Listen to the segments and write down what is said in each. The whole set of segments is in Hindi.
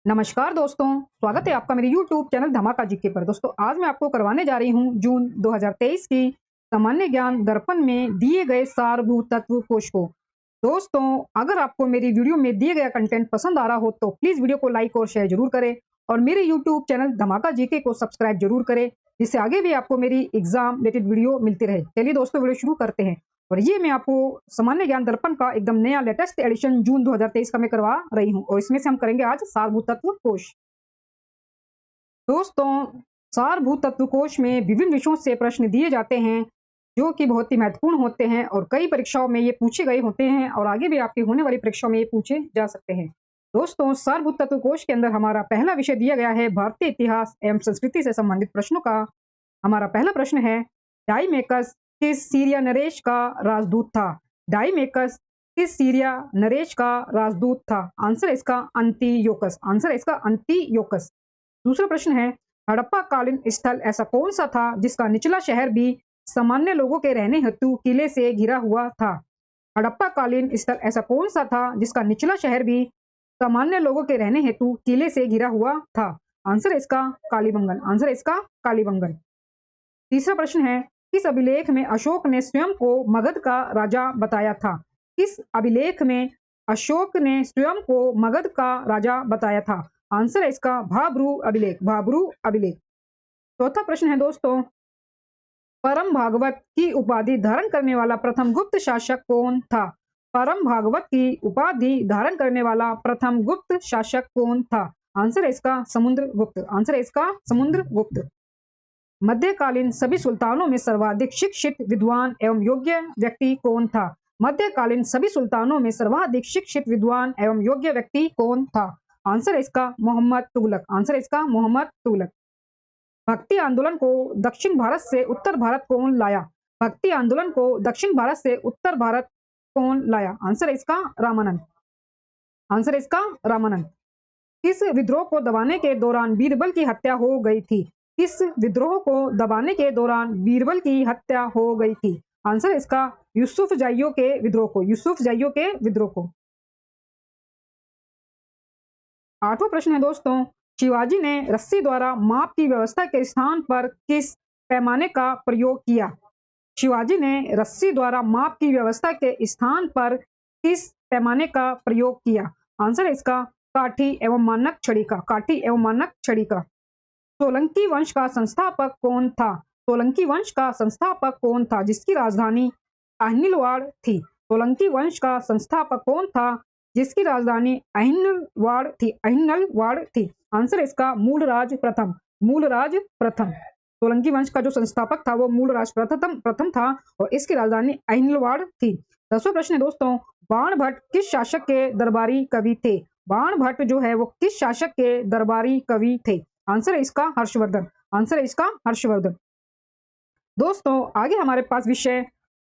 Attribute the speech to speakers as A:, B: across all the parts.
A: नमस्कार दोस्तों, स्वागत है आपका मेरे YouTube चैनल धमाका जीके पर। दोस्तों आज मैं आपको करवाने जा रही हूं जून 2023 की सामान्य ज्ञान दर्पण में दिए गए सारभूत तत्व कोश को। दोस्तों अगर आपको मेरी वीडियो में दिए गया कंटेंट पसंद आ रहा हो तो प्लीज वीडियो को लाइक और शेयर जरूर करें और मेरे YouTube चैनल धमाका जीके को सब्सक्राइब जरूर करें, जिससे आगे भी आपको मेरी एग्जाम रिलेटेड वीडियो मिलती रहे। चलिए दोस्तों वीडियो शुरू करते हैं। और ये मैं आपको सामान्य ज्ञान दर्पण का एकदम नया लेटेस्ट एडिशन जून 2023 का मैं करवा रही हूं और इसमें से हम करेंगे आज सारभूत तत्व कोश। दोस्तों सारभूत तत्व कोश में विभिन्न विषयों से प्रश्न दिए जाते हैं जो कि बहुत ही महत्वपूर्ण होते हैं और कई परीक्षाओं में ये पूछे गए होते हैं और आगे भी आपकी होने वाली परीक्षाओं में ये पूछे जा सकते हैं। दोस्तों सारभूत तत्व कोश के अंदर हमारा पहला विषय दिया गया है भारतीय इतिहास एवं संस्कृति से संबंधित प्रश्नों का। हमारा पहला प्रश्न है डाइमेकस किस सीरिया नरेश का राजदूत था? डाइमेकस किस सीरिया नरेश का राजदूत था? आंसर इसका अंतियोकस। आंसर इसका अंतियोकस। दूसरा प्रश्न है हड़प्पा कालीन स्थल ऐसा कौन सा था जिसका निचला शहर भी सामान्य लोगों के रहने हेतु किले से घिरा हुआ था? हड़प्पा कालीन स्थल ऐसा कौन सा था जिसका निचला शहर भी सामान्य लोगों के रहने हेतु किले से घिरा हुआ था? आंसर इसका कालीबंगन। आंसर इसका कालीबंगन। तीसरा प्रश्न है किस अभिलेख में अशोक ने स्वयं को मगध का राजा बताया था? किस अभिलेख में अशोक ने स्वयं को मगध का राजा बताया था? आंसर है इसका भाब्रू अभिलेख। भाब्रू अभिलेख। चौथा प्रश्न है दोस्तों परम भागवत की उपाधि धारण करने वाला प्रथम गुप्त शासक कौन था? परम भागवत की उपाधि धारण करने वाला प्रथम गुप्त शासक कौन था? आंसर है इसका समुद्रगुप्त। आंसर है इसका समुद्रगुप्त। मध्यकालीन सभी सुल्तानों में सर्वाधिक शिक्षित विद्वान एवं योग्य व्यक्ति कौन था? मध्यकालीन सभी सुल्तानों में सर्वाधिक शिक्षित विद्वान एवं योग्य व्यक्ति कौन था? आंसर इसका मोहम्मद तुगलक। आंसर इसका मोहम्मद तुगलक। भक्ति आंदोलन को दक्षिण भारत से उत्तर भारत कौन लाया? भक्ति आंदोलन को दक्षिण भारत से उत्तर भारत कौन लाया? आंसर इसका रामानंद। आंसर इसका रामानंद। किस विद्रोह को दबाने के दौरान बीरबल की हत्या हो गई थी? किस विद्रोह को दबाने के दौरान बीरबल की हत्या हो गई थी? आंसर इसका यूसुफ जाइयों के विद्रोह को। यूसुफ जाइयों के विद्रोह को। आठवां प्रश्न है दोस्तों शिवाजी ने रस्सी द्वारा माप की व्यवस्था के स्थान पर किस पैमाने का प्रयोग किया? शिवाजी ने रस्सी द्वारा माप की व्यवस्था के स्थान पर किस पैमाने का प्रयोग किया? आंसर इसका काठी एवं मानक छड़ी का। काठी एवं मानक छड़ी का। सोलंकी वंश का संस्थापक कौन था? सोलंकी वंश का संस्थापक कौन था जिसकी राजधानी अहिलवाड़ थी? सोलंकी वंश का संस्थापक कौन था जिसकी राजधानी अहिलवाड़ थी? अहिलवाड़ थी। आंसर इसका मूलराज प्रथम। मूलराज प्रथम। सोलंकी वंश का जो संस्थापक था वो मूलराज प्रथम था और इसकी राजधानी अहिलवाड़ थी। 10वां प्रश्न है दोस्तों बाणभट्ट किस शासक के दरबारी कवि थे? बाणभट्ट जो है वो किस शासक के दरबारी कवि थे? आंसर है इसका हर्षवर्धन। आंसर है इसका हर्षवर्धन। दोस्तों आगे हमारे पास विषय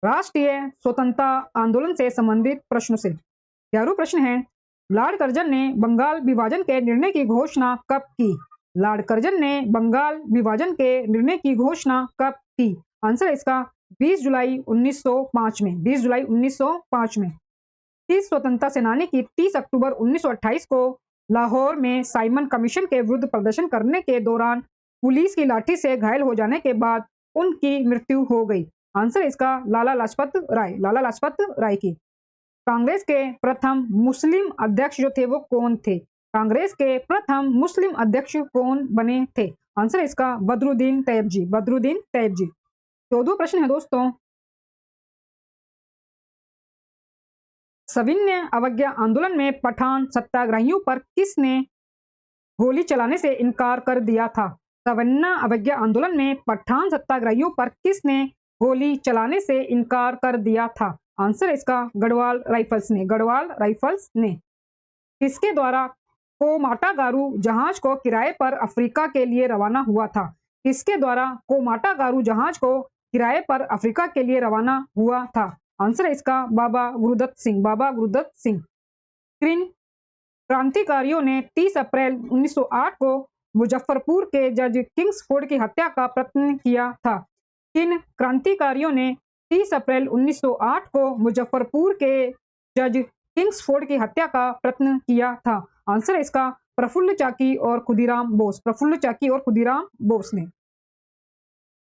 A: राष्ट्रीय स्वतंत्रता आंदोलन से संबंधित प्रश्नों से 11वां प्रश्न है लॉर्ड कर्जन ने बंगाल विभाजन के निर्णय की घोषणा कब की? लॉर्ड कर्जन ने बंगाल विभाजन के निर्णय की घोषणा कब की? आंसर है इसका 20 जुलाई 1905 में। 20 जुलाई 1905 में। 30 स्वतंत्रता सेनानी की 30 अक्टूबर 1928 को लाहौर में साइमन कमीशन के विरुद्ध प्रदर्शन करने के दौरान पुलिस की लाठी से घायल हो जाने के बाद उनकी मृत्यु हो गई। आंसर इसका लाला लाजपत राय। लाला लाजपत राय की। कांग्रेस के प्रथम मुस्लिम अध्यक्ष जो थे वो कौन थे? कांग्रेस के प्रथम मुस्लिम अध्यक्ष कौन बने थे? आंसर इसका बदरुद्दीन तैयब जी। बदरुद्दीन तैयब जी। 14वां प्रश्न है दोस्तों सविनय अवज्ञा आंदोलन में पठान सत्याग्रहियों पर किसने गोली चलाने से इनकार कर दिया था? सविनय अवज्ञा आंदोलन में पठान सत्याग्रहियों पर किसने गोली चलाने से इनकार कर दिया था? आंसर इसका गढ़वाल राइफल्स ने। गढ़वाल राइफल्स ने। किसके द्वारा कोमाटा गारू जहाज को किराए पर अफ्रीका के लिए रवाना हुआ था? किसके द्वारा कोमाटा गारू जहाज को किराए पर अफ्रीका के लिए रवाना हुआ था? आंसर है इसका बाबा गुरुदत्त सिंह। बाबा गुरुदत्त सिंह। किन क्रांतिकारियों ने 30 अप्रैल 1908 को मुजफ्फरपुर के जज किंग्सफोर्ड की हत्या का प्रयत्न किया था? किन क्रांतिकारियों ने 30 अप्रैल 1908 को मुजफ्फरपुर के जज किंग्सफोर्ड की हत्या का प्रयत्न किया था? आंसर है इसका प्रफुल्ल चाकी और खुदीराम बोस। प्रफुल्ल चाकी और खुदीराम बोस ने।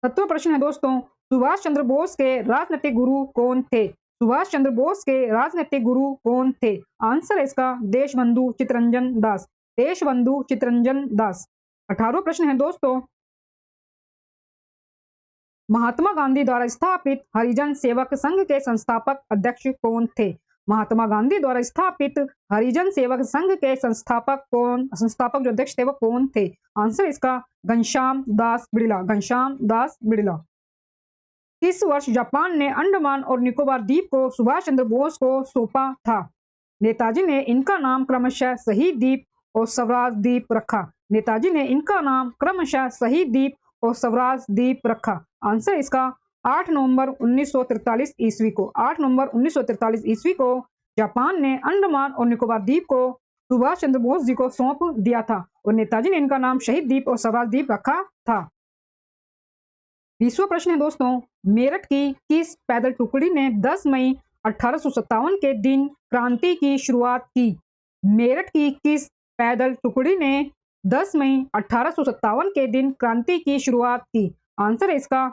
A: 7वां प्रश्न है दोस्तों, सुभाष चंद्र बोस के राजनीतिक गुरु कौन थे? सुभाष चंद्र बोस के राजनीतिक गुरु कौन थे? आंसर है इसका देशबंधु चित्तरंजन दास। देशबंधु चित्तरंजन दास। 18वां प्रश्न है दोस्तों, महात्मा गांधी द्वारा स्थापित हरिजन सेवक संघ के संस्थापक अध्यक्ष कौन थे? महात्मा गांधी द्वारा स्थापित हरिजन सेवक संघ के संस्थापक जो अध्यक्ष थे वो कौन थे? आंसर इसका घनश्याम दास बिड़ला। घनश्याम दास बिड़ला। किस वर्ष जापान ने अंडमान और निकोबार द्वीप को सुभाष चंद्र बोस को सौंपा था? नेताजी ने इनका नाम क्रमशः शहीद द्वीप और स्वराज द्वीप रखा। नेताजी ने इनका नाम क्रमशः शहीद द्वीप और स्वराज द्वीप रखा। आंसर इसका 8 नवंबर 1943 ईस्वी को। 8 नवंबर 1943 ईस्वी को जापान ने अंडमान और निकोबार द्वीप को सुभाष चंद्र बोस जी को सौंप दिया था और नेताजी ने इनका नाम शहीद द्वीप और स्वराज द्वीप रखा था। 20वां प्रश्न है दोस्तों, मेरठ की किस पैदल टुकड़ी ने 10 मई 1857 के दिन क्रांति की शुरुआत की? मेरठ की किस पैदल टुकड़ी ने 10 मई 1857 के दिन क्रांति की शुरुआत की? आंसर है इसका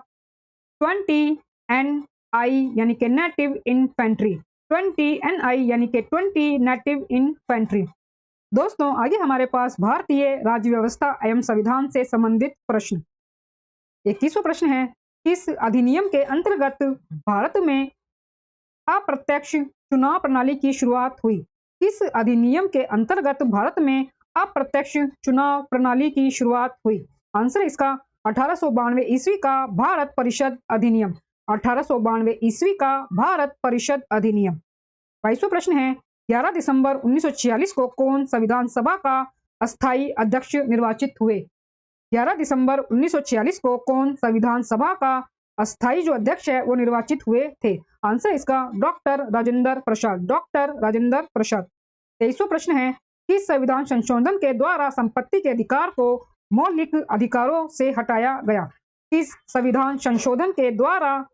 A: 20 NI यानी कि नेटिव इन्फेंट्री। 20 NI यानी कि 20 नेटिव इन्फेंट्री। दोस्तों आगे हमारे पास भारतीय राज्य व्यवस्था एवं संविधान से संबंधित प्रश्न। 21वां प्रश्न है, किस अधिनियम के अंतर्गत भारत में अप्रत्यक्ष चुनाव प्रणाली की शुरुआत हुई? किस अधिनियम के अंतर्गत भारत में अप्रत्यक्ष चुनाव प्रणाली की शुरुआत हुई? आंसर इसका 1892 ईस्वी का भारत परिषद अधिनियम। 1892 ईस्वी का भारत परिषद अधिनियम। 22वां प्रश्न है, 11 दिसंबर 1946 को कौन संविधान सभा का अस्थायी अध्यक्ष निर्वाचित हुए? 11 दिसंबर 1946 को कौन संविधान सभा का अस्थायी जो अध्यक्ष है वो निर्वाचित हुए थे? आंसर इसका डॉक्टर राजेंद्र प्रसाद। डॉक्टर राजेंद्र प्रसाद। 23वां प्रश्न है, किस संविधान संशोधन के द्वारा संपत्ति के अधिकार को मौलिक अधिकारों से हटाया गया? किस संविधान संशोधन के द्वारा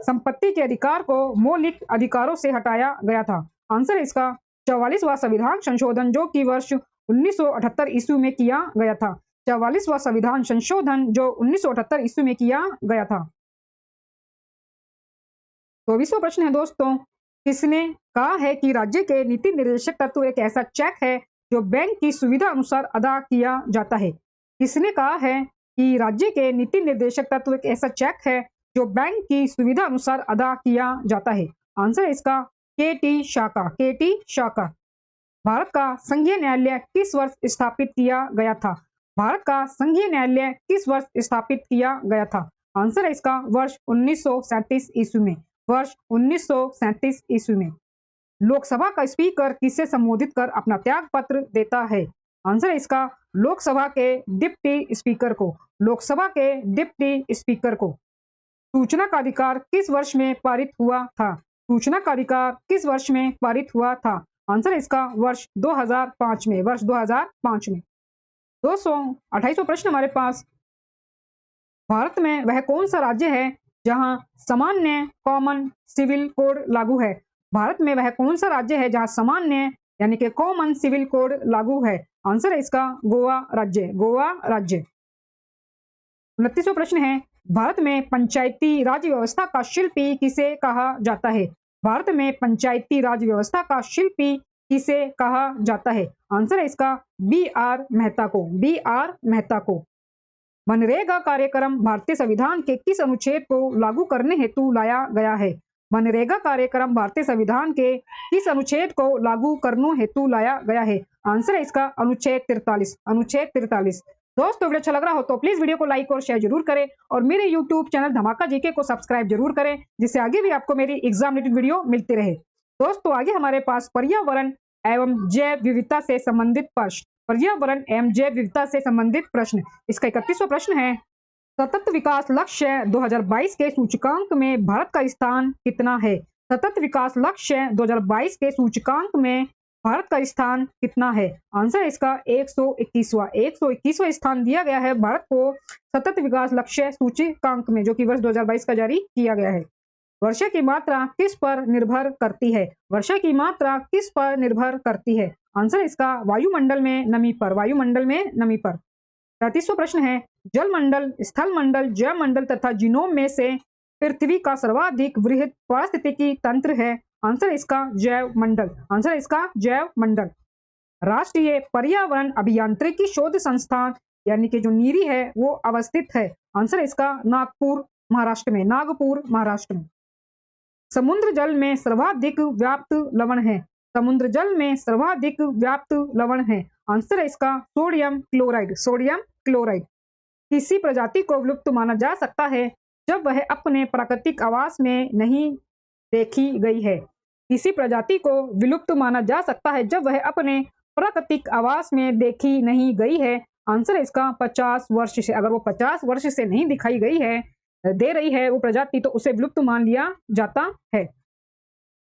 A: संपत्ति के अधिकार को मौलिक अधिकारों से हटाया गया था? आंसर इसका 44वां संविधान संशोधन जो कि वर्ष 1978 ईस्वी में किया गया था। 44वां संविधान संशोधन जो 1978 ईस्वी में किया गया था। 24वां प्रश्न है दोस्तों, किसने कहा है कि राज्य के नीति निर्देशक तत्व एक ऐसा चेक है जो बैंक की सुविधा अनुसार अदा किया जाता है? किसने कहा है कि राज्य के नीति निर्देशक तत्व एक ऐसा चेक है जो बैंक की सुविधा अनुसार अदा किया जाता है? आंसर है इसका KT शाखा। KT शाखा। भारत का संघीय न्यायालय किस वर्ष स्थापित किया गया था? भारत का संघीय न्यायालय किस वर्ष स्थापित किया गया था? आंसर है इसका वर्ष 1937 ईस्वी में। वर्ष 1937 ईस्वी में। लोकसभा का स्पीकर किसे संबोधित कर अपना त्याग पत्र देता है? आंसर है इसका लोकसभा के डिप्टी स्पीकर को। लोकसभा के डिप्टी स्पीकर को। सूचना का अधिकार किस वर्ष में पारित हुआ था? सूचना का अधिकार किस वर्ष में पारित हुआ था? आंसर है इसका वर्ष 2005 में। वर्ष 2005 में। 228वां प्रश्न हमारे पास, भारत में वह कौन सा राज्य है जहां सामान्य कॉमन सिविल कोड लागू है? भारत में वह कौन सा राज्य है जहां सामान्य यानी कि कॉमन सिविल कोड लागू है? आंसर है इसका गोवा राज्य। गोवा राज्य। 29वां प्रश्न है, भारत में पंचायती राज व्यवस्था का शिल्पी किसे कहा जाता है? भारत में पंचायती राज व्यवस्था का शिल्पी किसे कहा जाता है? आंसर है इसका BR मेहता को। BR मेहता को। मनरेगा कार्यक्रम भारतीय संविधान के किस अनुच्छेद को लागू करने हेतु लाया गया है? मनरेगा कार्यक्रम भारतीय संविधान के किस अनुच्छेद को लागू करने हेतु लाया गया है? आंसर है इसका अनुच्छेद 43। अनुच्छेद 43। दोस्तों वीडियो अच्छा लग रहा हो तो प्लीज वीडियो को लाइक और शेयर जरूर करें और मेरे यूट्यूब चैनल धमाका जीके को सब्सक्राइब जरूर करें जिससे आगे भी आपको मेरी एग्जाम रिलेटेड वीडियो मिलती रहे। दोस्तों आगे हमारे पास पर्यावरण एवं जैव विविधता से संबंधित प्रश्न। पर्यावरण एवं जैव विविधता से संबंधित प्रश्न। इसका 31वां प्रश्न है, सतत विकास लक्ष्य 2022 के सूचकांक में भारत का स्थान कितना है? सतत विकास लक्ष्य 2022 के सूचकांक में भारत का स्थान कितना है? आंसर इसका 121वां। 121वां स्थान दिया गया है भारत को सतत विकास लक्ष्य सूचकांक में जो कि वर्ष 2022 का जारी किया गया है। वर्षा की मात्रा किस पर निर्भर करती है? वर्षा की मात्रा किस पर निर्भर करती है? आंसर इसका वायुमंडल में नमी पर, वायुमंडल में नमी पर। 33वां प्रश्न है, जलमंडल, स्थलमंडल, जैवमंडल तथा जीनोम में से पृथ्वी का सर्वाधिक वृहद पारिस्थितिकी तंत्र है। आंसर इसका जैवमंडल, आंसर इसका जैवमंडल। राष्ट्रीय पर्यावरण अभियांत्रिकी शोध संस्थान यानी कि जो नीरी है वो अवस्थित है। आंसर इसका नागपुर महाराष्ट्र में, नागपुर महाराष्ट्र में। समुद्र जल में सर्वाधिक व्याप्त लवण है। समुद्र जल में सर्वाधिक व्याप्त लवण है। आंसर है इसका सोडियम क्लोराइड, सोडियम क्लोराइड। किसी प्रजाति को विलुप्त माना जा सकता है जब वह अपने प्राकृतिक आवास में नहीं देखी गई है। किसी प्रजाति को विलुप्त माना जा सकता है जब वह अपने प्राकृतिक आवास में देखी नहीं गई है। आंसर है इसका 50 वर्ष से। अगर वो 50 वर्ष से नहीं दिखाई गई है, दे रही है वो प्रजाति, तो उसे विलुप्त मान लिया जाता है।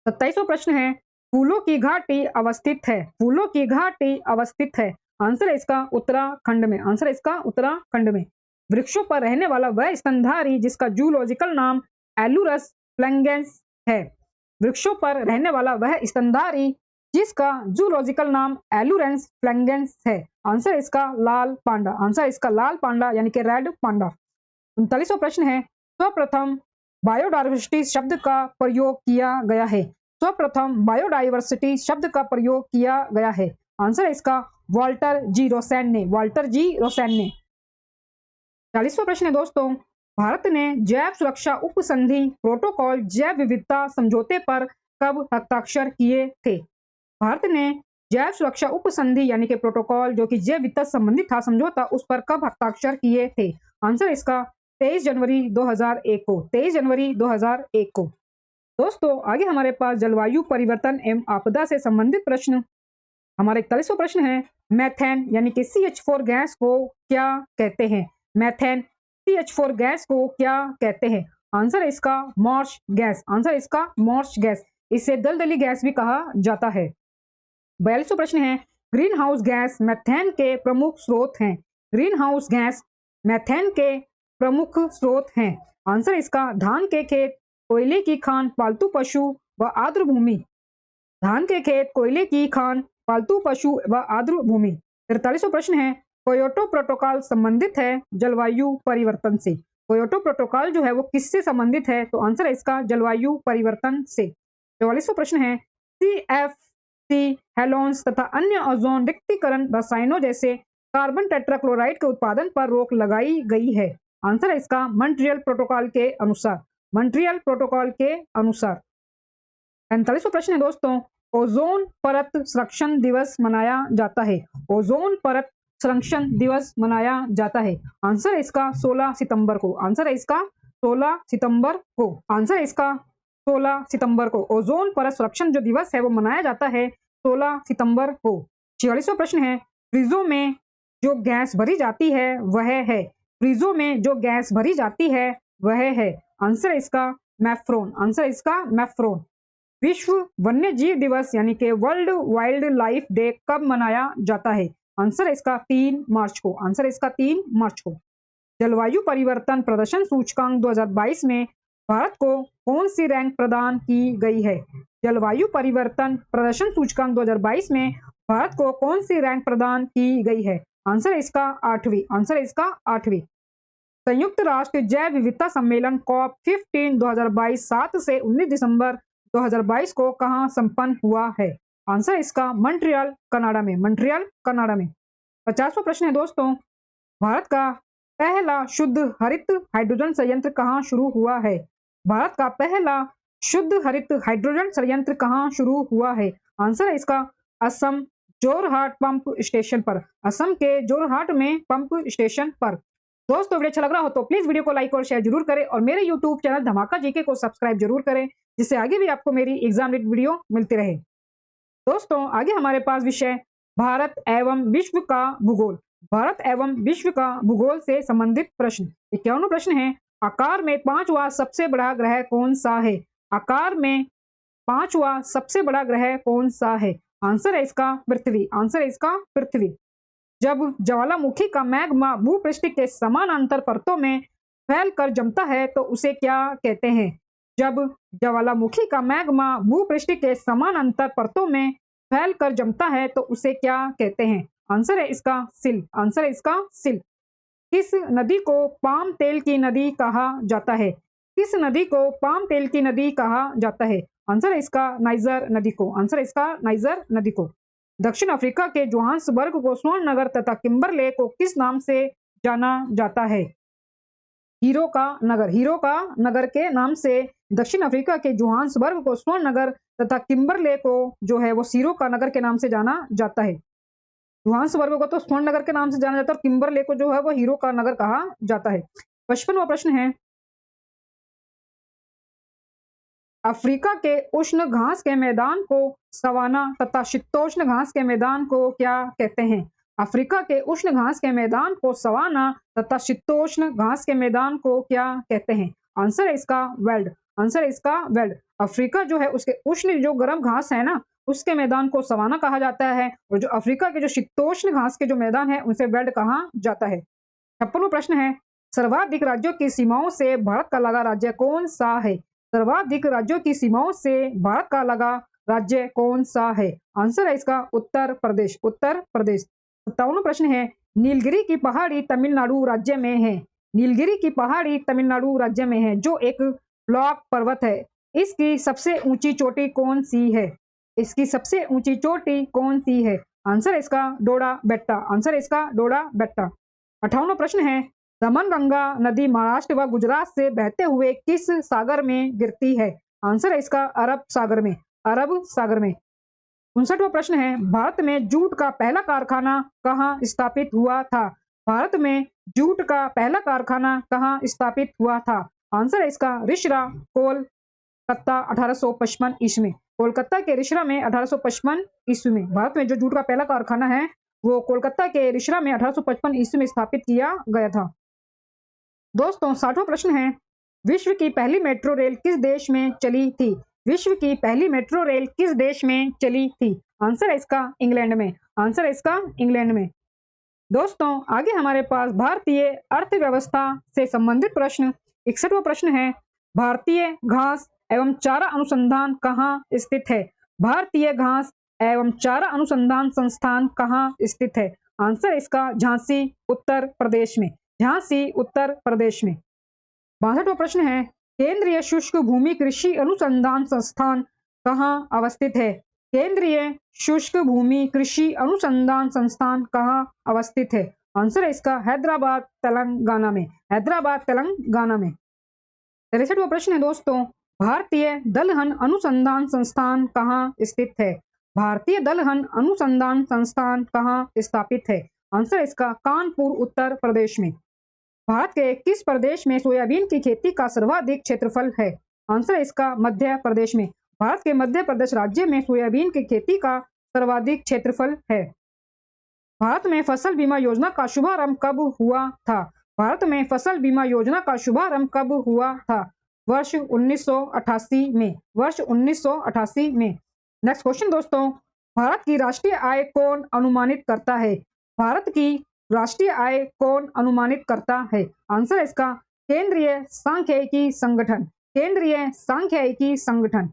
A: 27वां प्रश्न है, फूलों की घाटी अवस्थित है। फूलों की घाटी अवस्थित है। आंसर है इसका उत्तराखंड में, आंसर है इसका उत्तराखंड में। वृक्षों पर रहने वाला वह स्तनधारी जिसका जूलॉजिकल नाम एलुरस फ्लैंगेंस है। वृक्षों पर रहने वाला वह स्तनधारी जिसका जूलॉजिकल नाम एलुरेंस फ्लैंगेंस है। आंसर इसका लाल पांडा, आंसर इसका लाल पांडा यानी कि रेड पांडा। 39वां प्रश्न है, सर्वप्रथम बायोडायवर्सिटी शब्द का प्रयोग किया गया है। सर्वप्रथम बायोडायवर्सिटी शब्द का प्रयोग किया गया है। आंसर है इसका वाल्टर जी रोसेन ने, वाल्टर जी रोसेन ने। 40वां प्रश्न है दोस्तों, भारत ने जैव सुरक्षा उपसंधि प्रोटोकॉल जैव विविधता समझौते पर कब हस्ताक्षर किए थे? भारत ने जैव सुरक्षा उपसंधि यानी कि प्रोटोकॉल जो कि जैव विविधता संबंधित था समझौता, उस पर कब हस्ताक्षर किए थे? आंसर इसका 23 जनवरी 2001 को, 23 जनवरी 2001 को। दोस्तों आगे हमारे पास जलवायु परिवर्तन एवं आपदा से संबंधित प्रश्न। हमारा 41वां प्रश्न है, मेथेन यानी कि CH4 गैस को क्या कहते हैं? मेथेन CH4 गैस को क्या कहते हैं? आंसर है इसका मार्श गैस, आंसर इसका मार्श गैस। इसे दलदली गैस भी कहा जाता है। 42वां प्रश्न है, ग्रीन हाउस गैस मेथेन के प्रमुख स्रोत हैं। ग्रीन हाउस गैस मेथेन के प्रमुख स्रोत हैं। आंसर इसका धान के खेत, कोयले की खान, पालतू पशु व आर्द्र भूमि। धान के खेत, कोयले की खान, पालतू पशु व आर्द्र भूमि। 43वां प्रश्न है, क्योटो प्रोटोकॉल संबंधित है जलवायु परिवर्तन से। क्योटो प्रोटोकॉल जो है वो किससे संबंधित है? तो आंसर है इसका जलवायु परिवर्तन से। 44वां प्रश्न है, CFC हेलोन्स तथा अन्य ओजोन रिक्तीकरण रसायनों जैसे कार्बन टेट्राक्लोराइड के उत्पादन पर रोक लगाई गई है। आंसर है इसका मॉन्ट्रियल प्रोटोकॉल के अनुसार, मॉन्ट्रियल प्रोटोकॉल के अनुसार। 45वां प्रश्न है दोस्तों, ओजोन परत संरक्षण दिवस मनाया जाता है। ओजोन परत संरक्षण दिवस मनाया जाता है। आंसर है इसका 16 सितंबर को, आंसर है इसका 16 सितंबर को, आंसर है इसका 16 सितंबर को। ओजोन परत संरक्षण जो दिवस है वो मनाया जाता है 16 सितंबर को। 46वां प्रश्न है, फ्रिजों में जो गैस भरी जाती है वह है। फ्रिजों में जो गैस भरी जाती है वह है। आंसर है इसका मैफ्रोन, आंसर इसका मैफ्रोन। विश्व वन्य जीव दिवस यानी कि वर्ल्ड वाइल्ड लाइफ डे कब मनाया जाता है? आंसर है इसका 3 मार्च को, आंसर इसका 3 मार्च को। जलवायु परिवर्तन प्रदर्शन सूचकांक 2022 में भारत को कौन सी रैंक प्रदान की गई है? जलवायु परिवर्तन प्रदर्शन सूचकांक 2022 में भारत को कौन सी रैंक प्रदान की गई है? आंसर है इसका 8वीं, आंसर है इसका 8वीं। संयुक्त राष्ट्र जैव विविधता सम्मेलन COP15 2022 7 से 19 दिसंबर 2022 को कहां संपन्न हुआ है? आंसर इसका मॉन्ट्रियल कनाडा में, मॉन्ट्रियल कनाडा में। 50वां प्रश्न है दोस्तों, भारत का पहला शुद्ध हरित हाइड्रोजन संयंत्र कहां शुरू हुआ है? भारत का पहला शुद्ध हरित हाइड्रोजन संयंत्र कहां शुरू हुआ है? आंसर है इसका असम जोरहाट पंप स्टेशन पर, असम के जोरहाट में पंप स्टेशन पर। दोस्तों वीडियो अच्छा लग रहा हो तो प्लीज वीडियो को लाइक और शेयर जरूर करें और मेरे यूट्यूब चैनल धमाका जीके को सब्सक्राइब जरूर करें, जिससे आगे भी आपको मेरी एग्जाम रिलेटेड वीडियो मिलती रहे। दोस्तों आगे हमारे पास विषय भारत एवं विश्व का भूगोल। भारत एवं विश्व का भूगोल से संबंधित प्रश्न। 51वां प्रश्न है, आकार में 5वां सबसे बड़ा ग्रह कौन सा है? आकार में 5वां सबसे बड़ा ग्रह कौन सा है? आंसर है इसका पृथ्वी, आंसर है इसका पृथ्वी। जब ज्वालामुखी का मैग्मा भूपृष्ठ के समानांतर परतों में फैलकर जमता है तो उसे क्या कहते हैं? जब ज्वालामुखी का मैग्मा भूपृष्ठ के समानांतर परतों में फैलकर जमता है तो उसे क्या कहते हैं? आंसर है इसका सिल। आंसर है इसका सिल। किस नदी को पाम तेल की नदी कहा जाता है? किस नदी को पाम तेल की नदी कहा जाता है? आंसर है इसका नाइजर नदी को। आंसर है इसका नाइजर नदी को। दक्षिण अफ्रीका के जोहान्सबर्ग को स्वर्ण नगर तथा किम्बरले को किस नाम से जाना जाता है? हीरो का नगर। हीरो का नगर के नाम से दक्षिण अफ्रीका के जोहान्सबर्ग को स्वर्ण नगर तथा किम्बरले को जो है वो सीरो का नगर के नाम से जाना जाता है। जोहान्सबर्ग को तो स्वर्ण नगर के नाम से जाना जाता है और किम्बरले को जो है वो हीरो का नगर कहा जाता है। 55वां प्रश्न है, अफ्रीका के उष्ण घास के मैदान को सवाना तथा शीतोष्ण घास के मैदान को क्या कहते हैं? अफ्रीका के उष्ण घास के मैदान को सवाना तथा शीतोष्ण घास के मैदान को क्या कहते हैं? आंसर है इसका वेल्ड। आंसर है इसका वेल्ड। अफ्रीका जो है उसके उष्ण जो गर्म घास है ना उसके मैदान को सवाना कहा जाता है और जो अफ्रीका के जो शीतोष्ण घास के जो मैदान है उनसे वेल्ड कहा जाता है। 56वां प्रश्न है, सर्वाधिक राज्यों की सीमाओं से भारत का लगा राज्य कौन सा है? सर्वाधिक राज्यों की सीमाओं से भारत का लगा राज्य कौन सा है? आंसर है इसका उत्तर प्रदेश। उत्तर प्रदेश। 57वां प्रश्न है, नीलगिरी की पहाड़ी तमिलनाडु राज्य में है। नीलगिरी की पहाड़ी तमिलनाडु राज्य में है जो एक ब्लॉक पर्वत है। इसकी सबसे ऊंची चोटी कौन सी है? इसकी सबसे ऊंची चोटी कौन सी है? आंसर है इसका डोडा बेट्टा। आंसर है इसका डोडा बेट्टा। 58वां प्रश्न है, दमनगंगा नदी महाराष्ट्र व गुजरात से बहते हुए किस सागर में गिरती है? आंसर है इसका अरब सागर में। अरब सागर में। 59वां प्रश्न है, भारत में जूट का पहला कारखाना कहाँ स्थापित हुआ था? भारत में जूट का पहला कारखाना कहाँ स्थापित हुआ था? आंसर है इसका रिश्रा, कोलकाता 1855 ईस्वी में। कोलकाता के रिश्रा में 1855 ईस्वी में भारत में जो जूट का पहला कारखाना है वो कोलकाता के रिश्रा में 1855 ईस्वी में स्थापित किया गया था। दोस्तों 60वां प्रश्न है, विश्व की पहली मेट्रो रेल किस देश में चली थी? विश्व की पहली मेट्रो रेल किस देश में चली थी? आंसर है इसका इंग्लैंड में। आंसर है इसका इंग्लैंड में। दोस्तों आगे हमारे पास भारतीय अर्थव्यवस्था से संबंधित प्रश्न 61वां प्रश्न है, भारतीय घास एवं चारा अनुसंधान कहाँ स्थित है? भारतीय घास एवं चारा अनुसंधान संस्थान कहाँ स्थित है? आंसर इसका झांसी उत्तर प्रदेश में। झांसी उत्तर प्रदेश में। 62वां प्रश्न है, केंद्रीय शुष्क भूमि कृषि अनुसंधान संस्थान कहाँ अवस्थित है? केंद्रीय शुष्क भूमि कृषि अनुसंधान संस्थान कहाँ अवस्थित है? आंसर है इसका हैदराबाद तेलंगाना में। हैदराबाद तेलंगाना में। 63वां प्रश्न है दोस्तों, भारतीय दलहन अनुसंधान संस्थान कहाँ स्थित है? भारतीय दलहन अनुसंधान संस्थान कहाँ स्थापित है? आंसर इसका कानपुर उत्तर प्रदेश में। भारत के किस प्रदेश में सोयाबीन की खेती का सर्वाधिक क्षेत्रफल है? आंसर इसका मध्य प्रदेश में। भारत के मध्य प्रदेश राज्य में सोयाबीन की खेती का सर्वाधिक क्षेत्रफल है। भारत में फसल बीमा योजना का शुभारंभ कब हुआ था? भारत में फसल बीमा योजना का शुभारंभ कब हुआ था? वर्ष 1988 में। वर्ष 1988 में। नेक्स्ट क्वेश्चन दोस्तों, भारत की राष्ट्रीय आय कौन अनुमानित करता है? भारत की राष्ट्रीय आय कौन अनुमानित करता है? आंसर इसका केंद्रीय सांख्यिकी संगठन। केंद्रीय सांख्यिकी संगठन।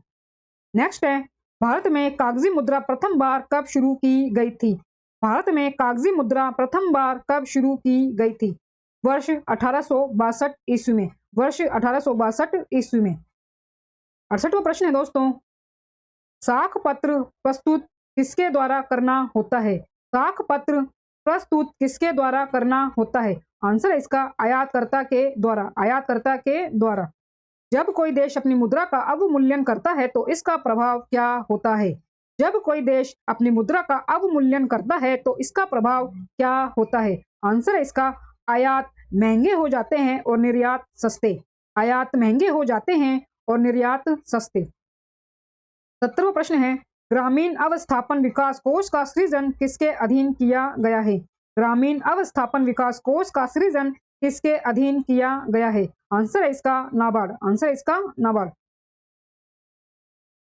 A: नेक्स्ट है, भारत में कागजी मुद्रा प्रथम बार कब शुरू की गई थी? भारत में कागजी मुद्रा प्रथम बार कब शुरू की गई थी? वर्ष 1862 ईस्वी में। वर्ष 1862 ईस्वी में। 68वां प्रश्न है दोस्तों, साख पत्र प्रस्तुत किसके द्वारा करना होता है? साख पत्र प्रस्तुत किसके द्वारा करना होता है? आंसर है इसका आयातकर्ता के द्वारा। आयातकर्ता के द्वारा। जब कोई देश अपनी मुद्रा का अवमूल्यन करता है तो इसका प्रभाव क्या होता है? जब कोई देश अपनी मुद्रा का अवमूल्यन करता है तो इसका प्रभाव क्या होता है? आंसर है इसका आयात महंगे हो जाते हैं और निर्यात सस्ते। आयात महंगे हो जाते हैं और निर्यात सस्ते। 70वां प्रश्न है, ग्रामीण अवस्थापन विकास कोष का सृजन किसके अधीन किया गया है? ग्रामीण अवस्थापन विकास कोष का सृजन किसके अधीन किया गया है? आंसर है इसका नाबार्ड। आंसर है इसका नाबार्ड।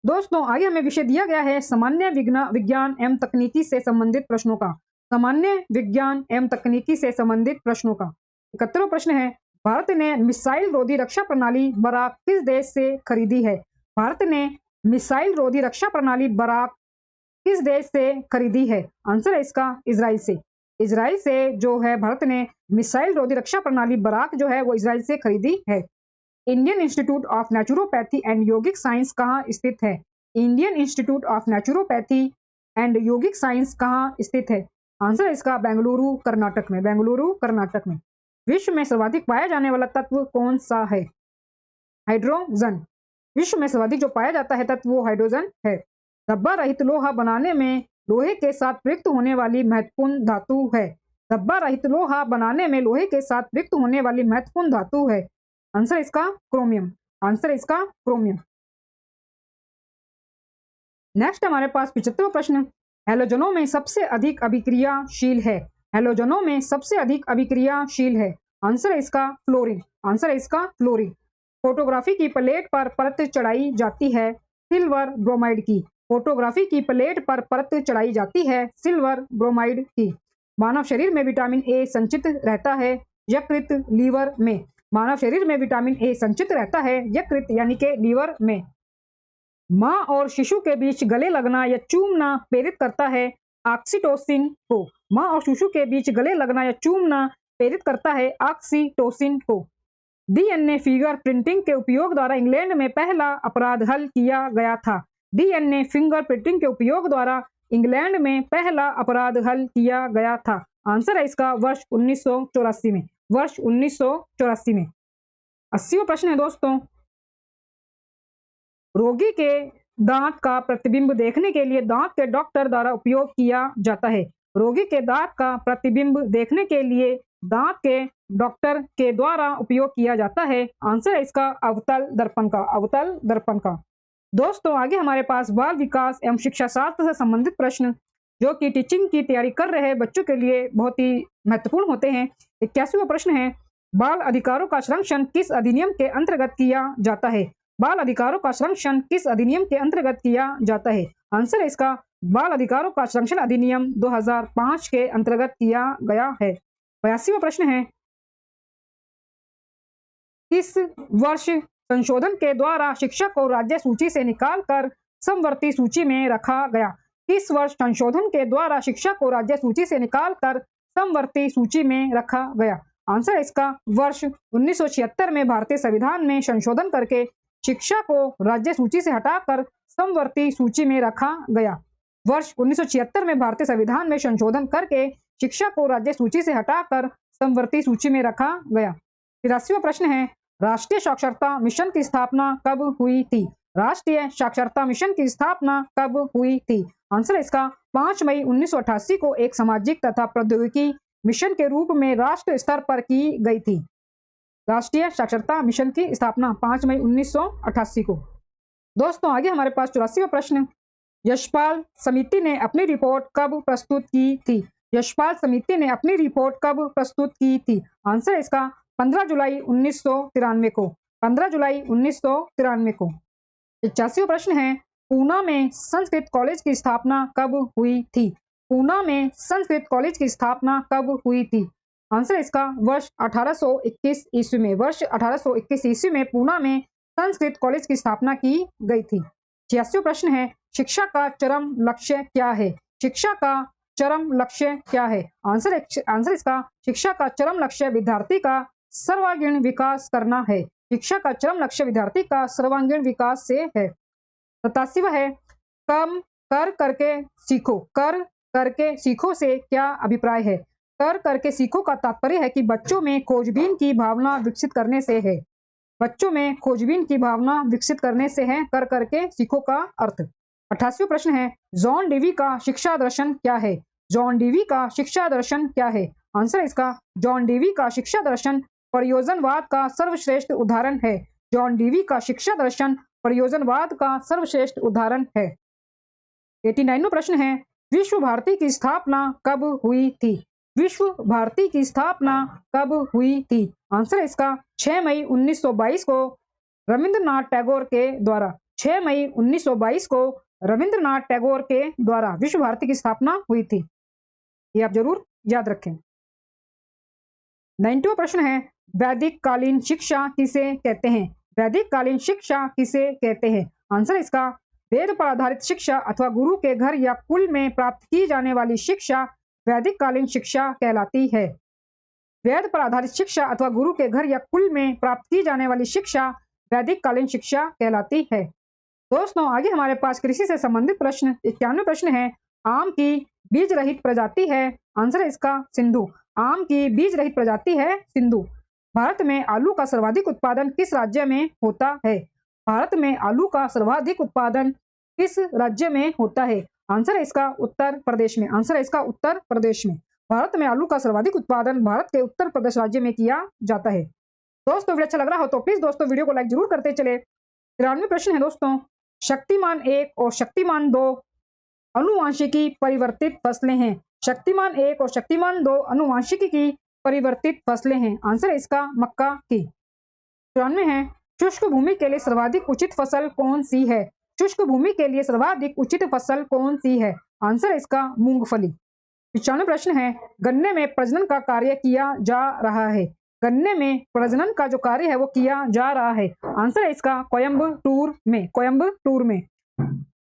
A: दोस्तों आगे हमें विषय दिया गया है सामान्य विज्ञान एवं तकनीकी से संबंधित प्रश्नों का। सामान्य विज्ञान एवं तकनीकी से संबंधित प्रश्नों का 71वां प्रश्न है, भारत ने मिसाइल रोधी रक्षा प्रणाली बराक किस देश से खरीदी है? भारत ने मिसाइल रोधी रक्षा प्रणाली बराक किस देश से खरीदी है? आंसर है इसका इजराइल से। इजराइल से जो है भारत ने मिसाइल रोधी रक्षा प्रणाली बराक जो है वो इजराइल से खरीदी है। Indian institute of naturopathy and yogic science कहाँ स्थित है? Indian institute of naturopathy and yogic science कहाँ स्थित है? आंसर है इसका बेंगलुरु कर्नाटक में। बेंगलुरु कर्नाटक में। विश्व में सर्वाधिक पाया जाने वाला तत्व कौन सा है? हाइड्रोजन। विश्व में सर्वाधिक जो पाया जाता है तत्व वो हाइड्रोजन है। धब्बा रहित लोहा बनाने में लोहे के साथ प्रयुक्त होने वाली महत्वपूर्ण धातु है। धब्बा रहित लोहा बनाने में लोहे के साथ प्रयुक्त होने वाली महत्वपूर्ण धातु है। आंसर इसका क्रोमियम। आंसर इसका क्रोमियम। नेक्स्ट हमारे पास 75वां प्रश्न, हैलोजनों में सबसे अधिक अभिक्रियाशील है? हैलोजनों में सबसे अधिक अभिक्रियाशील है। आंसर है इसका फ्लोरीन। आंसर है इसका फ्लोरीन। फोटोग्राफी की प्लेट पर परत चढ़ाई जाती है सिल्वर ब्रोमाइड की। फोटोग्राफी की प्लेट पर परत चढ़ाई जाती है सिल्वर ब्रोमाइड की। मानव शरीर में विटामिन ए संचित रहता है यकृत लीवर में। मानव शरीर में विटामिन ए संचित रहता है यकृत यानी के लीवर में। माँ और शिशु के बीच गले लगना या चूमना प्रेरित करता है ऑक्सीटोसिन को। माँ और शिशु के बीच गले लगना या चूमना प्रेरित करता है ऑक्सीटोसिन को। डीएनए फिंगर प्रिंटिंग के उपयोग द्वारा इंग्लैंड में पहला अपराध हल किया गया था। डीएनए फिंगर प्रिंटिंग के उपयोग द्वारा इंग्लैंड में पहला अपराध हल किया गया था। आंसर है इसका वर्ष 1984 में। वर्ष 1984 में। 80वां प्रश्न है दोस्तों, रोगी के दांत का प्रतिबिंब देखने के लिए दांत के डॉक्टर द्वारा उपयोग किया जाता है। रोगी के दांत का प्रतिबिंब देखने के लिए दांत के डॉक्टर के द्वारा उपयोग किया जाता है। आंसर है इसका अवतल दर्पण का। अवतल दर्पण का। दोस्तों आगे हमारे पास बाल विकास एवं शिक्षा शास्त्र से संबंधित प्रश्न जो कि टीचिंग की तैयारी कर रहे बच्चों के लिए बहुत ही महत्वपूर्ण होते हैं। 81वां प्रश्न है, बाल अधिकारों का संरक्षण किस अधिनियम के अंतर्गत किया जाता है? बाल अधिकारों का संरक्षण किस अधिनियम के अंतर्गत किया जाता है? आंसर है इसका बाल अधिकारों का संरक्षण अधिनियम 2005 के अंतर्गत किया गया है। 82वां प्रश्न है, किस वर्ष संशोधन के द्वारा शिक्षा को राज्य सूची से निकालकर समवर्ती सूची में रखा गया? किस वर्ष संशोधन के द्वारा शिक्षा को राज्य सूची से निकालकर समवर्ती सूची में रखा गया? आंसर है इसका वर्ष 1976 में भारतीय संविधान में संशोधन करके शिक्षा को राज्य सूची से हटाकर समवर्ती सूची में रखा गया। वर्ष 1976 में भारतीय संविधान में संशोधन करके शिक्षा को राज्य सूची से हटाकर समवर्ती सूची में रखा गया। 83वां प्रश्न है, राष्ट्रीय साक्षरता मिशन की स्थापना कब हुई थी? राष्ट्रीय साक्षरता मिशन की स्थापना कब हुई थी? आंसर है इसका 5 मई 1988 को एक सामाजिक तथा प्रौद्योगिकी मिशन के रूप में राष्ट्र स्तर पर की गई थी। राष्ट्रीय साक्षरता मिशन की स्थापना 5 मई 1988 को। दोस्तों आगे हमारे पास 84वां प्रश्न, यशपाल समिति ने अपनी रिपोर्ट कब प्रस्तुत की थी? यशपाल समिति ने अपनी रिपोर्ट कब प्रस्तुत की थी? आंसर है इसका 15 जुलाई 1993 को। 15 जुलाई 1993 को। 81वां प्रश्न है, पूना में संस्कृत कॉलेज की स्थापना कब हुई थी? पूना में संस्कृत कॉलेज की स्थापना कब हुई थी? आंसर इसका वर्ष 1821 ईस्वी में। वर्ष 1821 ईस्वी में पूना में संस्कृत कॉलेज की स्थापना की गई थी। 86वां प्रश्न है, शिक्षा का चरम लक्ष्य क्या है? शिक्षा का चरम लक्ष्य क्या है? आंसर इसका शिक्षा का चरम लक्ष्य विद्यार्थी का सर्वांगीण विकास करना है। शिक्षा का चरम लक्ष्य विद्यार्थी का सर्वांगीण विकास से है। 87वां है, कम कर करके सीखो। कर करके सीखो से क्या अभिप्राय है? कर करके सीखो का तात्पर्य है कि बच्चों में खोजबीन की भावना विकसित करने से है। बच्चों में खोजबीन की भावना विकसित करने से है कर करके सीखो का अर्थ। 88वां प्रश्न है, जॉन डीवी का शिक्षा दर्शन क्या है? जॉन डीवी का शिक्षा दर्शन क्या है? आंसर इसका जॉन डीवी का शिक्षा दर्शन प्रयोजनवाद का सर्वश्रेष्ठ उदाहरण है। जॉन डीवी का शिक्षा दर्शन प्रयोजनवाद का सर्वश्रेष्ठ उदाहरण है। 89वां प्रश्न है, विश्व भारती की स्थापना कब हुई थी? विश्व भारती की स्थापना कब हुई थी? आंसर इसका 6 मई 1922 को रविंद्रनाथ टैगोर के द्वारा। 6 मई 1922 को रविंद्रनाथ टैगोर के द्वारा विश्व भारती की स्थापना हुई थी। ये आप जरूर याद रखें। 90वां प्रश्न है, वैदिक कालीन शिक्षा किसे कहते हैं? वैदिक कालीन शिक्षा किसे कहते हैं? आंसर इसका वेद पर आधारित शिक्षा अथवा गुरु के घर या कुल में प्राप्त की जाने वाली शिक्षा वैदिक कालीन शिक्षा कहलाती है। वेद पर आधारित शिक्षा अथवा गुरु के घर या कुल में प्राप्त की जाने वाली शिक्षा वैदिक कालीन शिक्षा कहलाती है। दोस्तों आगे हमारे पास कृषि से संबंधित प्रश्न 91 प्रश्न है। आम की बीज रहित प्रजाति है, आंसर है इसका सिंधु। आम की बीज रहित प्रजाति है सिंधु। भारत में आलू का सर्वाधिक उत्पादन किस राज्य में होता है? भारत में आलू का सर्वाधिक उत्पादन किस राज्य में होता है? आंसर है इसका उत्तर प्रदेश में। आंसर है इसका उत्तर प्रदेश में। भारत में आलू का सर्वाधिक उत्पादन भारत के उत्तर प्रदेश राज्य में किया जाता है। दोस्तों वीडियो अच्छा लग रहा हो तो प्लीज दोस्तों वीडियो को लाइक जरूर करते चले। 93 प्रश्न है दोस्तों, शक्तिमान 1 और शक्तिमान 2 अनुवांशिकी परिवर्तित फसलें हैं। शक्तिमान 1 और शक्तिमान 2 अनुवांशिकी की परिवर्तित फसलें हैं। आंसर है इसका मक्का की। 94 है, शुष्क भूमि के लिए सर्वाधिक उचित फसल कौन सी है? शुष्क भूमि के लिए सर्वाधिक उचित फसल कौन सी है? आंसर है इसका मूंगफली। 95 प्रश्न है, गन्ने में प्रजनन का कार्य किया जा रहा है। गन्ने में प्रजनन का जो कार्य है वो किया जा रहा है। आंसर है इसका कोयम्बटूर में। कोयम्बटूर में।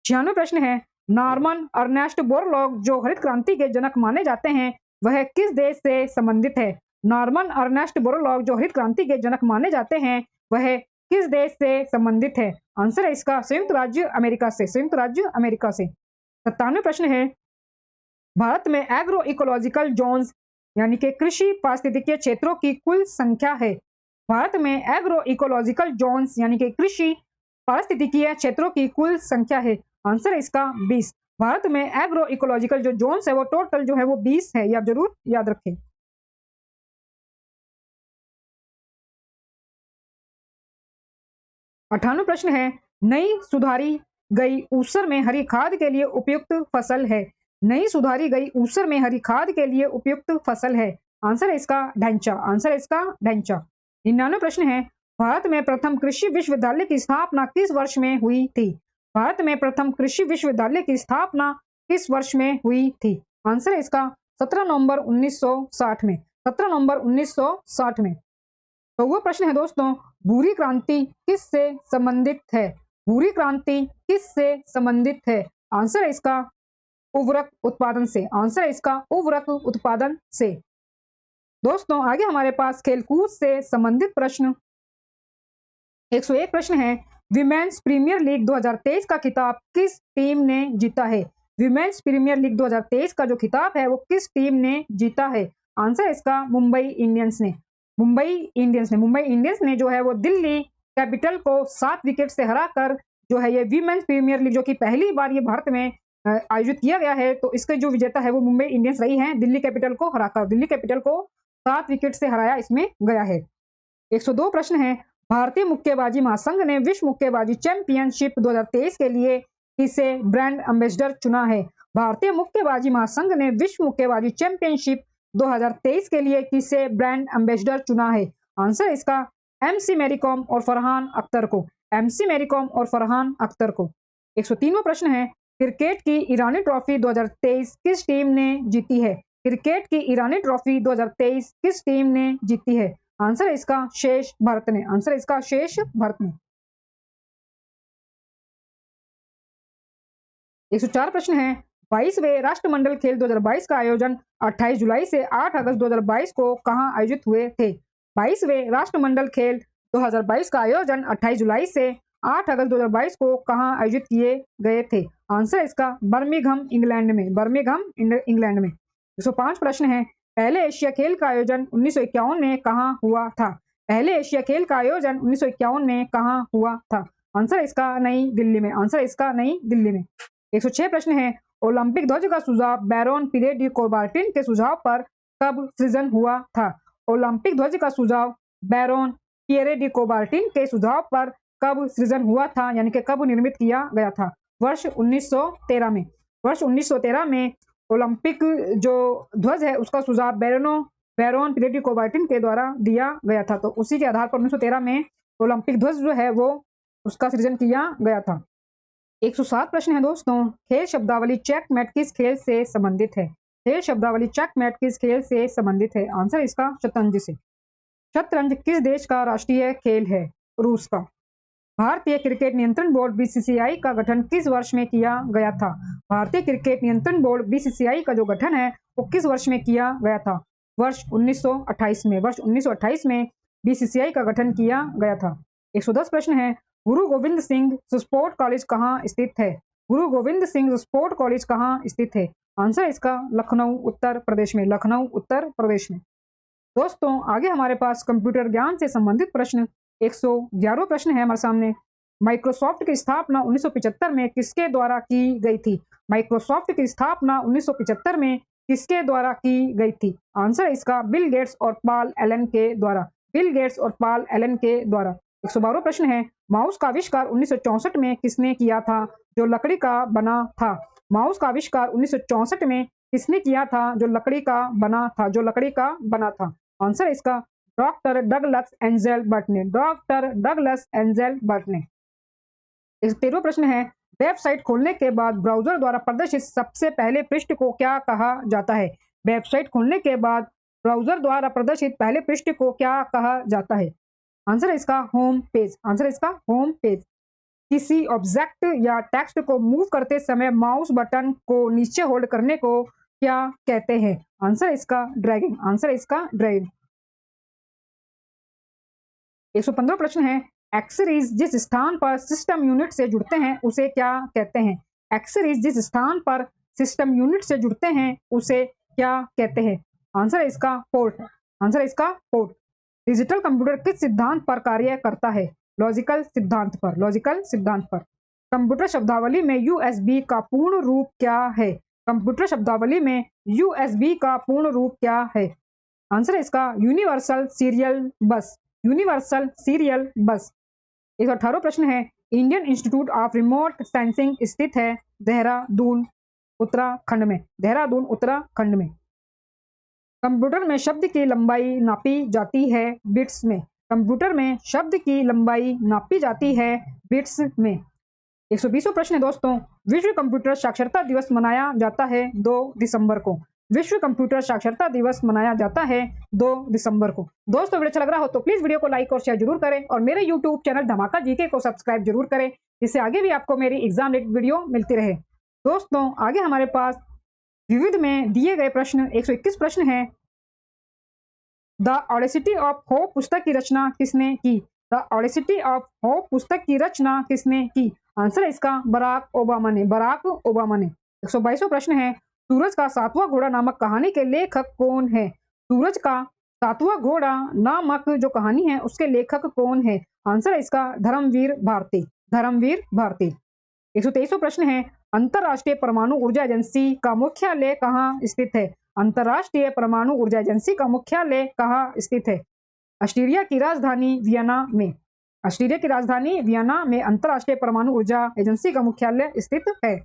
A: 96 प्रश्न है, नॉर्मन अर्नेस्ट बोरलॉग जो हरित क्रांति के जनक माने जाते हैं वह किस देश से संबंधित है? नॉर्मन अर्नेस्ट बोरलॉग जो हरित क्रांति के जनक माने जाते हैं वह किस देश से संबंधित है? आंसर है इसका संयुक्त राज्य अमेरिका से। संयुक्त राज्य अमेरिका से। 97 प्रश्न है, भारत में एग्रो इकोलॉजिकल जोन्स यानी कि कृषि पारिस्थितिकीय क्षेत्रों की कुल संख्या है। भारत में एग्रो इकोलॉजिकल जोन्स यानी कि कृषि पारिस्थितिकीय क्षेत्रों की कुल संख्या है। आंसर है इसका 20। भारत में एग्रो इकोलॉजिकल जो जोन्स है वो टोटल जो है वो 20 है, ये आप जरूर याद रखें। 98 प्रश्न है, नई सुधारी गई ऊसर में हरी खाद के लिए उपयुक्त फसल है। नई सुधारी गई ऊसर में हरी खाद के लिए उपयुक्त फसल है। आंसर है इसका ढैंचा। आंसर है इसका ढैंचा। 99 प्रश्न है, भारत में प्रथम कृषि विश्वविद्यालय की स्थापना किस वर्ष में हुई थी? भारत में प्रथम कृषि विश्वविद्यालय की स्थापना किस वर्ष में हुई थी? आंसर है इसका 17 नवंबर 1960 में। 17 नवंबर 1960 में। तो वो प्रश्न है दोस्तों, भूरी क्रांति किससे संबंधित है? भूरी क्रांति किससे संबंधित है? आंसर है इसका उर्वरक उत्पादन से। आंसर है इसका उर्वरक उत्पादन से। दोस्तों आगे हमारे पास खेलकूद से संबंधित प्रश्न 101 प्रश्न है, विमेन्स प्रीमियर लीग 2023 का खिताब किस टीम ने जीता है? विमेन्स प्रीमियर लीग 2023 का जो खिताब है वो किस टीम ने जीता है? आंसर है इसका मुंबई इंडियंस ने। मुंबई इंडियंस ने। मुंबई इंडियंस ने जो है वो दिल्ली कैपिटल को 7 विकेट से हराकर जो है ये विमेन्स प्रीमियर लीग जो कि पहली बार ये भारत में आयोजित किया गया है, तो इसके जो विजेता है वो मुंबई इंडियंस रही है, दिल्ली कैपिटल को हराकर। दिल्ली कैपिटल को 7 विकेट से हराया इसमें गया है। 102 प्रश्न है, भारतीय मुक्केबाजी महासंघ ने विश्व मुक्केबाजी चैंपियनशिप 2023 के लिए किसे ब्रांड एम्बेसडर चुना है? भारतीय मुक्केबाजी महासंघ ने विश्व मुक्केबाजी चैंपियनशिप 2023 के लिए किसे ब्रांड एम्बेसडर चुना है? आंसर इसका एमसी मैरीकॉम और फरहान अख्तर को। एमसी मैरीकॉम और फरहान अख्तर को। 103वां प्रश्न है, क्रिकेट की ईरानी ट्रॉफी 2023 किस टीम ने जीती है? क्रिकेट की ईरानी ट्रॉफी 2023 किस टीम ने जीती है? आंसर है इसका शेष भारत ने। आंसर है इसका शेष भारत ने। 104 प्रश्न है, 22वें राष्ट्रमंडल खेल 2022 का आयोजन 28 जुलाई से 8 अगस्त 2022 को कहां आयोजित हुए थे? 22वें राष्ट्रमंडल खेल 2022 का आयोजन 28 जुलाई से 8 अगस्त 2022 को कहां आयोजित किए गए थे? आंसर इसका बर्मिंघम इंग्लैंड में। बर्मिंघम इंग्लैंड में। 105 प्रश्न है, पहले एशिया खेल का आयोजन 1951 में कहां हुआ था? पहले एशिया खेल का आयोजन 1951 में कहां हुआ था? आंसर इसका नई दिल्ली में। आंसर इसका नई दिल्ली में। 106 प्रश्न है, ओलंपिक ध्वज का सुझाव बैरोन पिरे डी कोबार्टिन के सुझाव पर कब सृजन हुआ था? ओलंपिक ध्वज का सुझाव बैरोन पियरे डी कोबार्टिन के सुझाव पर कब सृजन हुआ था, यानी कि कब निर्मित किया गया था? वर्ष 1913 में। वर्ष 1913 में ओलंपिक जो ध्वज है उसका सुझाव बैरोन पिरे डी कोबार्टिन के द्वारा दिया गया था। तो उसी के आधार पर 1913 में ओलंपिक ध्वज जो है वो उसका सृजन किया गया था। 107 प्रश्न है दोस्तों, खेल शब्दावली चेकमेट किस खेल से संबंधित है? खेल शब्दावली चेकमेट किस खेल से संबंधित है? आंसर इसका शतरंज से। शतरंज किस देश का राष्ट्रीय खेल है? रूस का। भारतीय क्रिकेट नियंत्रण बोर्ड बीसीसीआई का गठन किस वर्ष में किया गया था? भारतीय क्रिकेट नियंत्रण बोर्ड बीसीसीआई का जो गठन है वो किस वर्ष में किया गया था? वर्ष 1928 में। वर्ष 1928 में बीसीसीआई का गठन किया गया था। 110 प्रश्न है, गुरु गोविंद सिंह स्पोर्ट कॉलेज कहाँ स्थित है? गुरु गोविंद सिंह स्पोर्ट कॉलेज कहाँ स्थित है? आंसर इसका लखनऊ उत्तर प्रदेश में। लखनऊ उत्तर प्रदेश में। दोस्तों आगे हमारे पास कंप्यूटर ज्ञान से संबंधित प्रश्न 111 प्रश्न है हमारे सामने। माइक्रोसॉफ्ट की स्थापना 1975 में किसके द्वारा की गई थी? माइक्रोसॉफ्ट की स्थापना 1975 में किसके द्वारा की गई थी? आंसर इसका बिल गेट्स और पॉल एलन के द्वारा। बिल गेट्स और पॉल एलन के द्वारा। 112 प्रश्न है, माउस का आविष्कार 1964 में किसने किया था जो लकड़ी का बना था? माउस का आविष्कार 1964 में किसने किया था जो लकड़ी का बना था? जो लकड़ी का बना था। आंसर इसका डॉक्टर डगलस एंजेलबर्ट ने। डॉक्टर डगलस एंजेलबर्ट ने। 13वां प्रश्न है, वेबसाइट खोलने के बाद ब्राउजर द्वारा प्रदर्शित सबसे पहले पृष्ठ को क्या कहा जाता है? वेबसाइट खोलने के बाद ब्राउजर द्वारा प्रदर्शित पहले पृष्ठ को क्या कहा जाता है? आंसर इसका होम पेज। आंसर इसका होम पेज। किसी ऑब्जेक्ट या टेक्स्ट को मूव करते समय माउस बटन को नीचे होल्ड करने को क्या कहते हैं? आंसर इसका ड्रैगिंग। आंसर इसका ड्रैगिंग। 115 प्रश्न है, एक्सेसरीज जिस स्थान पर सिस्टम यूनिट से जुड़ते हैं उसे क्या कहते हैं? एक्सेसरीज जिस स्थान पर सिस्टम यूनिट से जुड़ते हैं उसे क्या कहते हैं? आंसर इसका पोर्ट। आंसर इसका पोर्ट। डिजिटल कंप्यूटर किस सिद्धांत पर कार्य करता है? लॉजिकल सिद्धांत पर। लॉजिकल सिद्धांत पर। कंप्यूटर शब्दावली में यूएसबी का पूर्ण रूप क्या है? कंप्यूटर शब्दावली में यूएसबी का पूर्ण रूप क्या है? आंसर इसका यूनिवर्सल सीरियल बस। यूनिवर्सल सीरियल बस। 118 प्रश्न है, Indian institute of remote sensing स्थित है देहरादून उत्तराखंड में। देहरादून उत्तराखंड में। कंप्यूटर में शब्द की लंबाई नापी जाती है बिट्स में। कंप्यूटर में शब्द की लंबाई नापी जाती है बिट्स में। 120वां प्रश्न है दोस्तों, विश्व कंप्यूटर साक्षरता दिवस मनाया जाता है 2 दिसंबर को। विश्व कंप्यूटर साक्षरता दिवस मनाया जाता है 2 दिसंबर को। दोस्तों वीडियो अच्छा लग रहा हो तो प्लीज वीडियो को लाइक और शेयर जरूर करें और मेरे यूट्यूब चैनल धमाका जीके को सब्सक्राइब जरूर करें, जिससे आगे भी आपको मेरी एग्जाम रिलेटेड वीडियो मिलती रहे। दोस्तों आगे हमारे पास विविध में दिए गए प्रश्न 121 प्रश्न है। द ऑडेसिटी ऑफ होप पुस्तक की रचना किसने की? द ऑडेसिटी ऑफ होप पुस्तक की रचना किसने की? आंसर इसका बराक ओबामा ने। बराक ओबामा ने। 122वां प्रश्न है, सूरज का 7वां घोड़ा नामक कहानी के लेखक कौन है? सूरज का 7वां घोड़ा नामक जो कहानी है उसके लेखक कौन है? आंसर इसका धर्मवीर भारती। धर्मवीर भारती। 123वां प्रश्न है, अंतरराष्ट्रीय परमाणु ऊर्जा एजेंसी का मुख्यालय कहाँ स्थित है? अंतरराष्ट्रीय परमाणु ऊर्जा एजेंसी का मुख्यालय कहाँ स्थित है? ऑस्ट्रिया की राजधानी वियना में। ऑस्ट्रिया की राजधानी वियना में अंतरराष्ट्रीय परमाणु ऊर्जा एजेंसी का मुख्यालय स्थित है।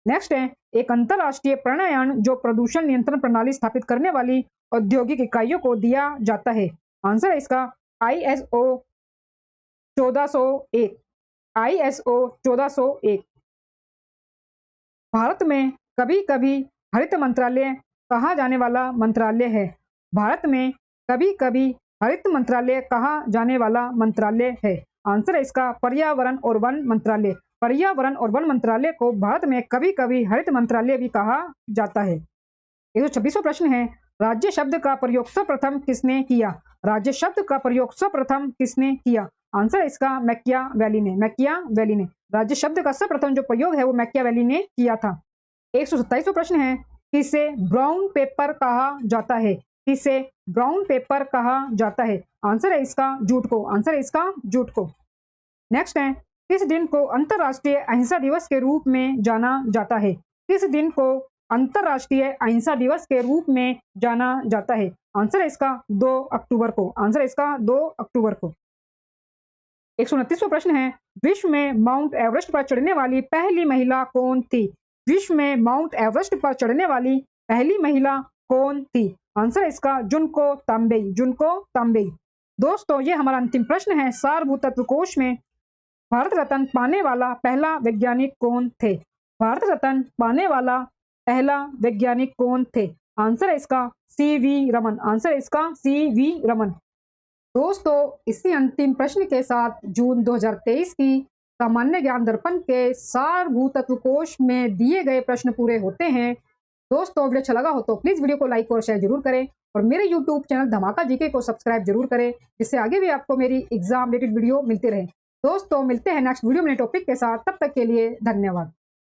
A: नेक्स्ट है, एक अंतरराष्ट्रीय प्रणयन जो प्रदूषण नियंत्रण प्रणाली स्थापित करने वाली औद्योगिक इकाइयों को दिया जाता है। आंसर है इसका ISO 1401। ISO 1401। भारत में कभी कभी हरित मंत्रालय कहा जाने वाला मंत्रालय है। भारत में कभी कभी हरित मंत्रालय कहा जाने वाला मंत्रालय है। आंसर है इसका पर्यावरण और वन मंत्रालय। पर्यावरण और वन मंत्रालय को भारत में कभी कभी हरित मंत्रालय भी कहा जाता है। 126वां प्रश्न है, राज्य शब्द का प्रयोग सर्वप्रथम किसने किया? राज्य शब्द का प्रयोग सर्वप्रथम किसने किया? आंसर इसका मैकियावेली ने। मैकियावेली ने। राज्य शब्द का सर्वप्रथम जो प्रयोग है वो मैकियावेली ने किया था। 127वां प्रश्न है, किसे ब्राउन पेपर कहा जाता है? किसे ब्राउन पेपर कहा जाता है? आंसर है इसका जूट को। आंसर है इसका जूट को। नेक्स्ट है, किस दिन को अंतरराष्ट्रीय अहिंसा दिवस के रूप में जाना जाता है? किस दिन को अंतरराष्ट्रीय अहिंसा दिवस के रूप में जाना जाता है? आंसर है इसका 2 अक्टूबर को। आंसर है इसका 2 अक्टूबर को। 129वां प्रश्न है, विश्व में माउंट एवरेस्ट पर चढ़ने वाली पहली महिला कौन थी? विश्व में माउंट एवरेस्ट पर चढ़ने वाली पहली महिला कौन थी? आंसर है इसका जुनको तांबेई। जुनको तांबेई। दोस्तों ये हमारा अंतिम प्रश्न है। सारभूत तत्व कोश में भारत रत्न पाने वाला पहला वैज्ञानिक कौन थे? भारत रत्न पाने वाला पहला वैज्ञानिक कौन थे? आंसर है इसका CV रमन। आंसर है इसका CV रमन। दोस्तों, इसी अंतिम प्रश्न के साथ जून 2023 की सामान्य ज्ञान दर्पण के सारभूत तत्व कोश में दिए गए प्रश्न पूरे होते हैं। दोस्तों, वीडियो अच्छा लगा हो तो प्लीज वीडियो को लाइक और शेयर जरूर करें और मेरे यूट्यूब चैनल धमाका जीके को सब्सक्राइब जरूर करें, जिससे आगे भी आपको मेरी एग्जाम रिलेटेड वीडियो मिलते रहे। दोस्तों, मिलते हैं नेक्स्ट वीडियो में टॉपिक के साथ। तब तक के लिए धन्यवाद।